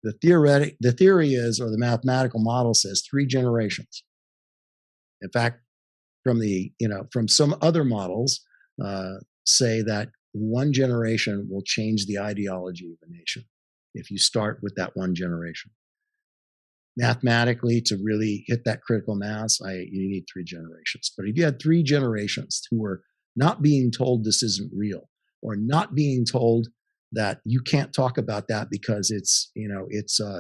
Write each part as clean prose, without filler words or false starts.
The theory is, or the mathematical model says, 3 generations. In fact, from some other models say that 1 generation will change the ideology of a nation if you start with that 1 generation. Mathematically, to really hit that critical mass, you need 3 generations. But if you had 3 generations who were not being told this isn't real, or not being told that you can't talk about that because it's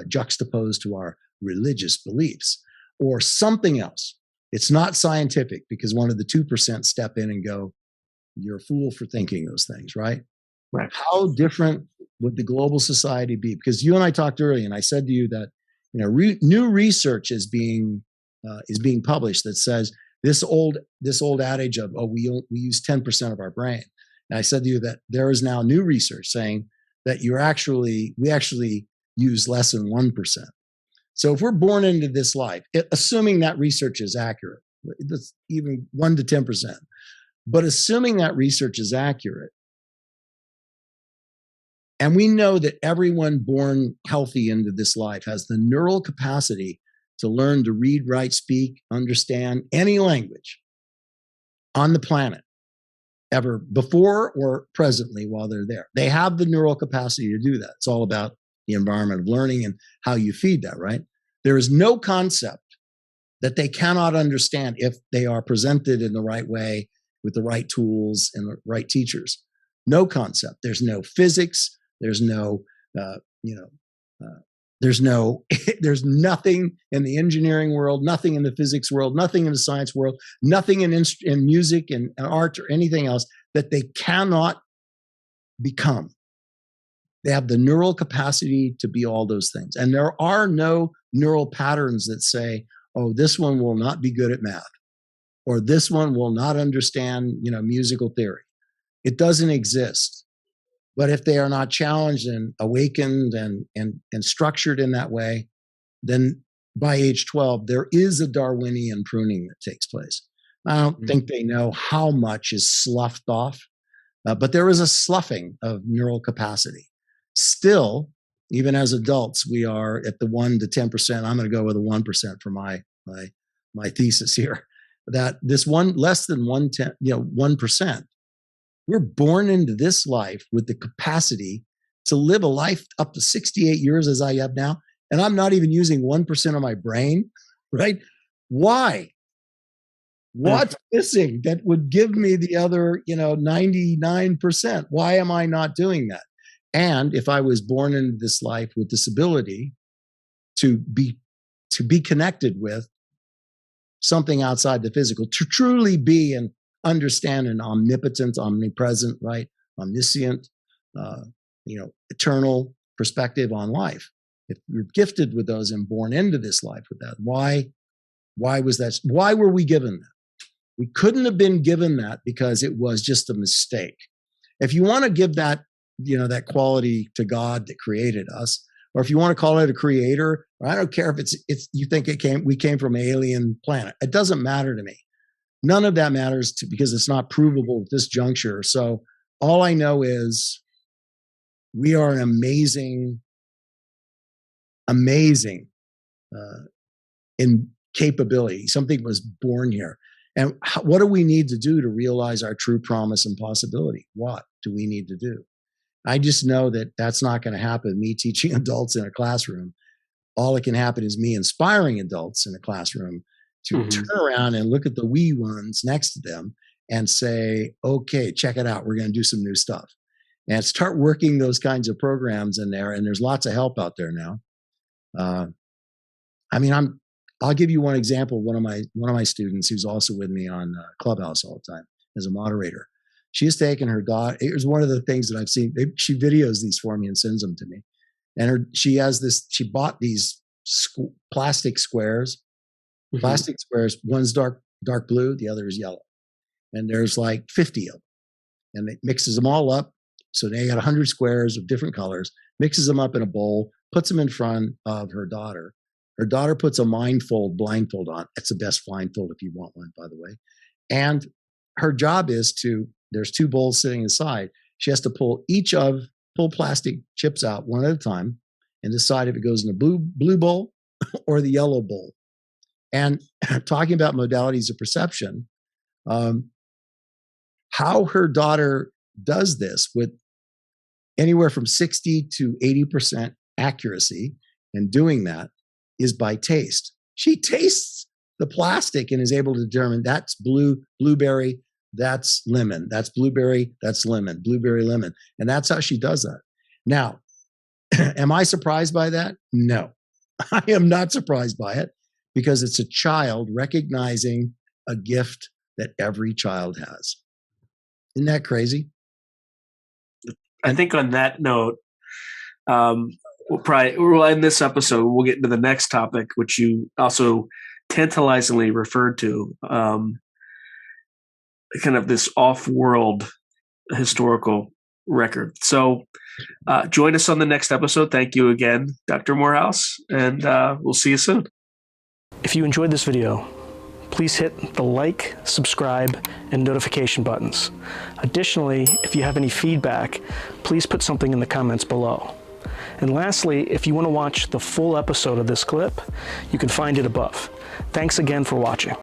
juxtaposed to our religious beliefs, or something else. It's not scientific because one of the 2% step in and go, you're a fool for thinking those things, right? Right. How different would the global society be? Because you and I talked earlier, and I said to you that new research is being published that says this old adage of we use 10% of our brain. And I said to you that there is now new research saying that we actually use less than 1%. So if we're born into this life, assuming that research is accurate, that's even 1 to 10%, but assuming that research is accurate, and we know that everyone born healthy into this life has the neural capacity to learn to read, write, speak, understand any language on the planet, ever before or presently while they're there. They have the neural capacity to do that. It's all about the environment of learning and how you feed that, right? There is no concept that they cannot understand if they are presented in the right way with the right tools and the right teachers. No concept. There's no physics. There's no, there's nothing in the engineering world, nothing in the physics world, nothing in the science world, nothing in music and art or anything else that they cannot become. They have the neural capacity to be all those things. And there are no neural patterns that say, oh, this one will not be good at math, or this one will not understand, musical theory. It doesn't exist. But if they are not challenged and awakened and structured in that way, then by age 12, there is a Darwinian pruning that takes place. I don't think they know how much is sloughed off, but there is a sloughing of neural capacity. Still, even as adults, we are at the 1 to 10%. I'm going to go with a 1% for my thesis here. That this less than 1%. We're born into this life with the capacity to live a life up to 68 years as I have now, and I'm not even using 1% of my brain, right? Why? What's missing that would give me the other, 99%? Why am I not doing that? And if I was born into this life with this ability to be connected with something outside the physical, to truly be and understand an omnipotent, omnipresent, right, omniscient, eternal perspective on life. If you're gifted with those and born into this life with that, why was that? Why were we given that? We couldn't have been given that because it was just a mistake. If you want to give that, that quality to God that created us, or if you want to call it a creator, I don't care if you think we came from an alien planet. It doesn't matter to me. None of that matters because it's not provable at this juncture. So all I know is we are an amazing in capability. Something was born here. And what do we need to do to realize our true promise and possibility? What do we need to do? I just know that that's not going to happen, me teaching adults in a classroom. All that can happen is me inspiring adults in a classroom to turn around and look at the wee ones next to them and say, okay, check it out. We're going to do some new stuff. And start working those kinds of programs in there. And there's lots of help out there now. I'll give you one example. One of my students who's also with me on Clubhouse all the time as a moderator. She has taken her daughter. It was one of the things that I've seen. She videos these for me and sends them to me. And she bought these plastic squares. Plastic squares, one's dark blue, the other is yellow. And there's like 50 of them. And it mixes them all up. So they got 100 squares of different colors, mixes them up in a bowl, puts them in front of her daughter. Her daughter puts a blindfold on. It's the best blindfold if you want one, by the way. And her job is there's 2 bowls sitting inside. She has to pull plastic chips out one at a time and decide if it goes in the blue bowl or the yellow bowl. And talking about modalities of perception, how her daughter does this with anywhere from 60 to 80% accuracy, and doing that is by taste. She tastes the plastic and is able to determine that's blueberry, that's lemon, that's blueberry, that's lemon, blueberry, lemon. And that's how she does that. Now, am I surprised by that? No, I am not surprised by it, because it's a child recognizing a gift that every child has. Isn't that crazy? I think on that note, we'll end this episode. We'll get into the next topic, which you also tantalizingly referred to, kind of this off-world historical record. So join us on the next episode. Thank you again, Dr. Morehouse, and we'll see you soon. If you enjoyed this video, please hit the like, subscribe, and notification buttons. Additionally, if you have any feedback, please put something in the comments below. And lastly, if you want to watch the full episode of this clip, you can find it above. Thanks again for watching.